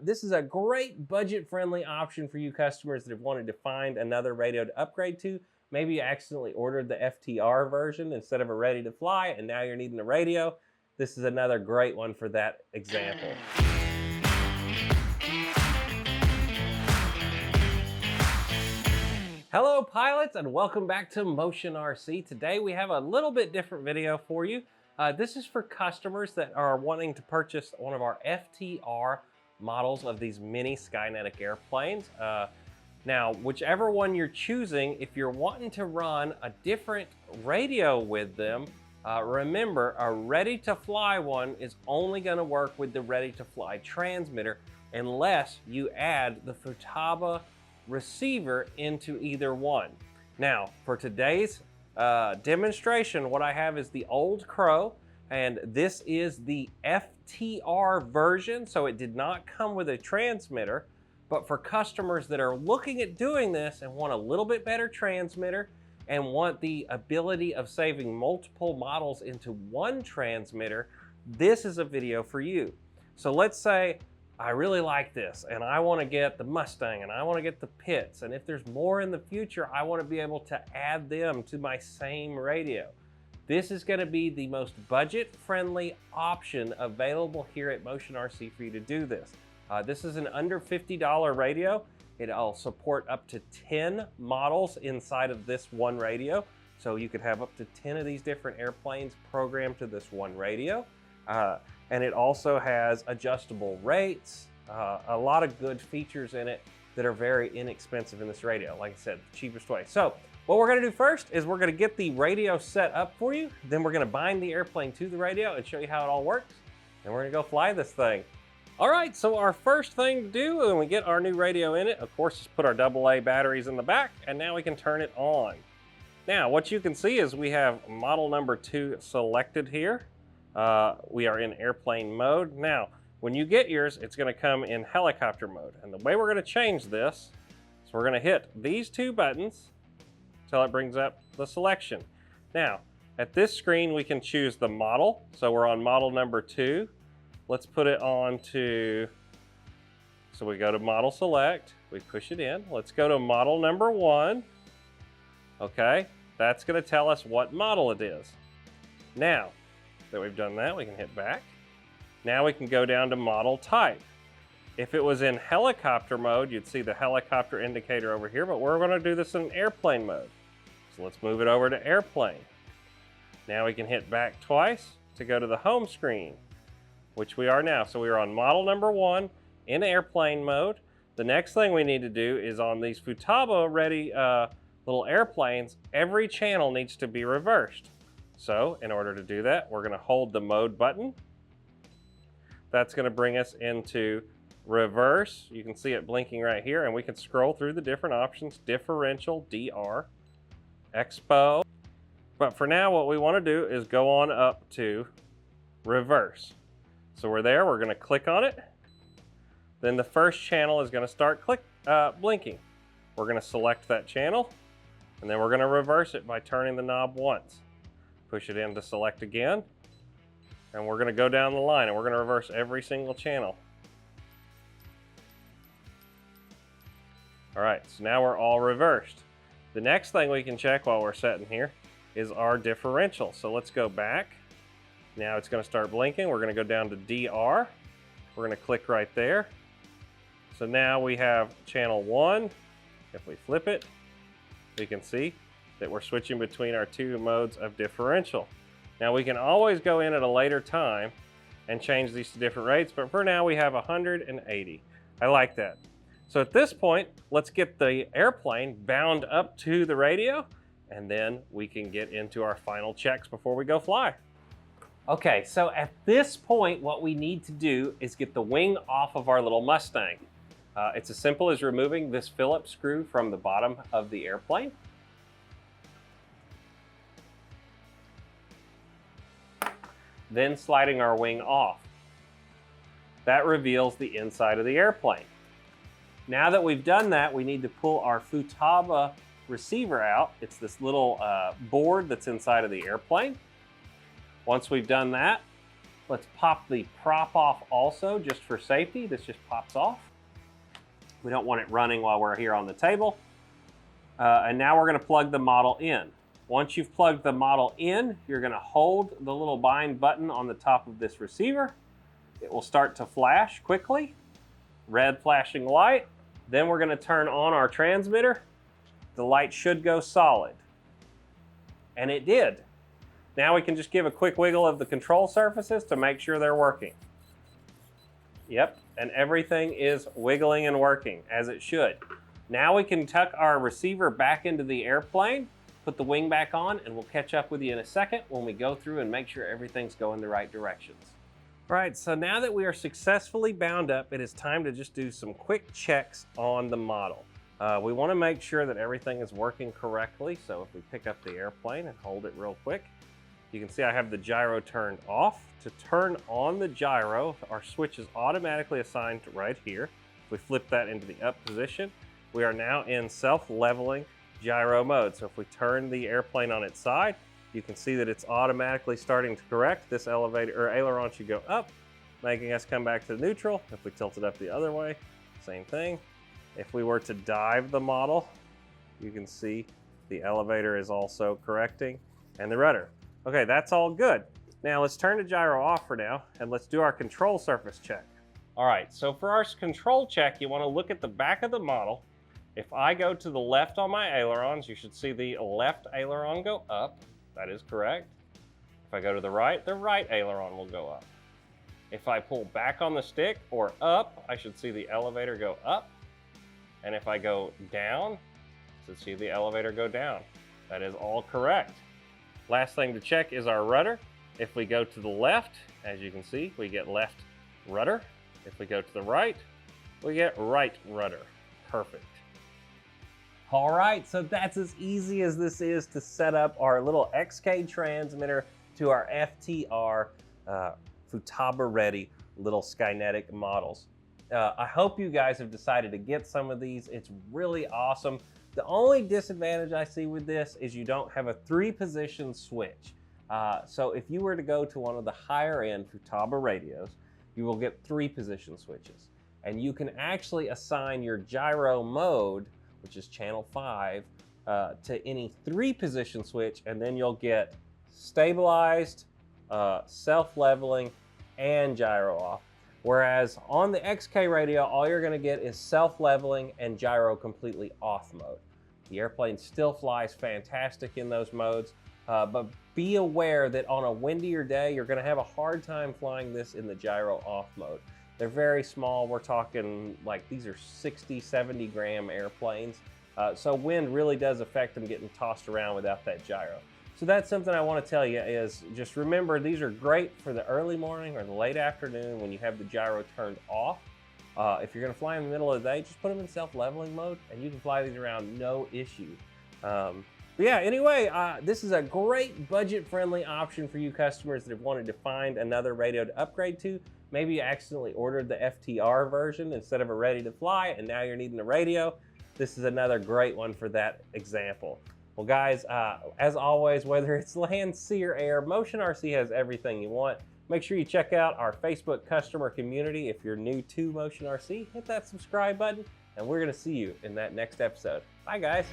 this is a great budget-friendly option for you customers that have wanted to find another radio to upgrade to. Maybe you accidentally ordered the FTR version instead of a ready to fly, and now you're needing a radio. This is another great one for that example. Hello pilots, and welcome back to Motion RC. Today we have a little bit different video for you. This is for customers that are wanting to purchase one of our FTR models of these mini Skynetic airplanes. Now, whichever one you're choosing, if you're wanting to run a different radio with them, remember a ready to fly one is only going to work with the ready to fly transmitter unless you add the Futaba receiver into either one. Now, for today's demonstration, what I have is the Old Crow, and this is the FTR version, so it did not come with a transmitter. But for customers that are looking at doing this and want a little bit better transmitter and want the ability of saving multiple models into one transmitter, this is a video for you. So let's say I really like this and I want to get the Mustang and I want to get the Pitts, and if there's more in the future, I want to be able to add them to my same radio. This is going to be the most budget-friendly option available here at Motion RC for you to do this. This is an under $50 radio. It'll support up to 10 models inside of this one radio. So you could have up to 10 of these different airplanes programmed to this one radio. And it also has adjustable rates, a lot of good features in it that are very inexpensive in this radio. Like I said, the cheapest way. So what we're gonna do first is we're gonna get the radio set up for you. Then we're gonna bind the airplane to the radio and show you how it all works. And we're gonna go fly this thing. All right, so our first thing to do when we get our new radio in it, of course, is put our AA batteries in the back, and now we can turn it on. Now, what you can see is we have model number 2 selected here. We are in airplane mode. Now, when you get yours, it's gonna come in helicopter mode. And the way we're gonna change this is we're gonna hit these 2 buttons until it brings up the selection. Now, at this screen, we can choose the model. So we're on model number 2. Let's put it on to, so we go to model select, we push it in. Let's go to model number 1. Okay, that's gonna tell us what model it is. Now that we've done that, we can hit back. Now we can go down to model type. If it was in helicopter mode, you'd see the helicopter indicator over here, but we're gonna do this in airplane mode. So let's move it over to airplane. Now we can hit back twice to go to the home screen, which we are now. So we are on model number 1 in airplane mode. The next thing we need to do is on these Futaba ready little airplanes, every channel needs to be reversed. So in order to do that, we're gonna hold the mode button. That's gonna bring us into reverse. You can see it blinking right here, and we can scroll through the different options, differential, DR, expo. But for now, what we wanna do is go on up to reverse. So we're there, we're gonna click on it. Then the first channel is gonna start blinking. We're gonna select that channel, and then we're gonna reverse it by turning the knob once. Push it in to select again, and we're gonna go down the line, and we're gonna reverse every single channel. All right, so now we're all reversed. The next thing we can check while we're setting here is our differential. So let's go back. Now it's going to start blinking. We're going to go down to DR. We're going to click right there. So now we have channel 1. If we flip it, we can see that we're switching between our 2 modes of differential. Now we can always go in at a later time and change these to different rates, but for now we have 180. I like that. So at this point, let's get the airplane bound up to the radio, and then we can get into our final checks before we go fly. Okay, so at this point, what we need to do is get the wing off of our little Mustang. It's as simple as removing this Phillips screw from the bottom of the airplane. Then sliding our wing off. That reveals the inside of the airplane. Now that we've done that, we need to pull our Futaba receiver out. It's this little board that's inside of the airplane. Once we've done that, Let's pop the prop off also, just for safety. This just pops off. We don't want it running while we're here on the table. And now we're gonna plug the model in. Once you've plugged the model in, you're gonna hold the little bind button on the top of this receiver. It will start to flash quickly, red flashing light. Then we're gonna turn on our transmitter. The light should go solid. And it did. Now we can just give a quick wiggle of the control surfaces to make sure they're working. Yep, and everything is wiggling and working as it should. Now we can tuck our receiver back into the airplane, put the wing back on, and we'll catch up with you in a second when we go through and make sure everything's going the right directions. All right, so now that we are successfully bound up, it is time to just do some quick checks on the model. We want to make sure that everything is working correctly. So if we pick up the airplane and hold it real quick, you can see I have the gyro turned off. To turn on the gyro, our switch is automatically assigned to right here. If we flip that into the up position, we are now in self-leveling gyro mode. So if we turn the airplane on its side, you can see that it's automatically starting to correct. This elevator or aileron should go up, making us come back to neutral. If we tilt it up the other way, same thing. If we were to dive the model, you can see the elevator is also correcting and the rudder. Okay, that's all good. Now let's turn the gyro off for now and let's do our control surface check. All right, so for our control check, you want to look at the back of the model. If I go to the left on my ailerons, you should see the left aileron go up. That is correct. If I go to the right aileron will go up. If I pull back on the stick or up, I should see the elevator go up. And if I go down, I should see the elevator go down. That is all correct. Last thing to check is our rudder. If we go to the left, as you can see, we get left rudder. If we go to the right, we get right rudder. Perfect. All right, so that's as easy as this is to set up our little XK transmitter to our FTR Futaba ready little Skynetic models. I hope you guys have decided to get some of these. It's really awesome. The only disadvantage I see with this is you don't have a 3-position switch. So if you were to go to one of the higher end Futaba radios, you will get 3-position switches. And you can actually assign your gyro mode, which is channel 5, to any 3-position switch, and then you'll get stabilized, self-leveling, and gyro off. Whereas on the XK radio, all you're gonna get is self-leveling and gyro completely off mode. The airplane still flies fantastic in those modes, but be aware that on a windier day, you're gonna have a hard time flying this in the gyro off mode. They're very small. We're talking like these are 60, 70 gram airplanes. So wind really does affect them getting tossed around without that gyro. So that's something I want to tell you is just remember these are great for the early morning or the late afternoon when you have the gyro turned off. If you're going to fly in the middle of the day, just put them in self-leveling mode and you can fly these around no issue. But yeah, anyway, this is a great budget-friendly option for you customers that have wanted to find another radio to upgrade to. Maybe you accidentally ordered the FTR version instead of a ready to fly and now you're needing a radio. This is another great one for that example. Well guys, as always, whether it's land, sea, or air, Motion RC has everything you want. Make sure you check out our Facebook customer community. If you're new to Motion RC, hit that subscribe button, and we're gonna see you in that next episode. Bye guys.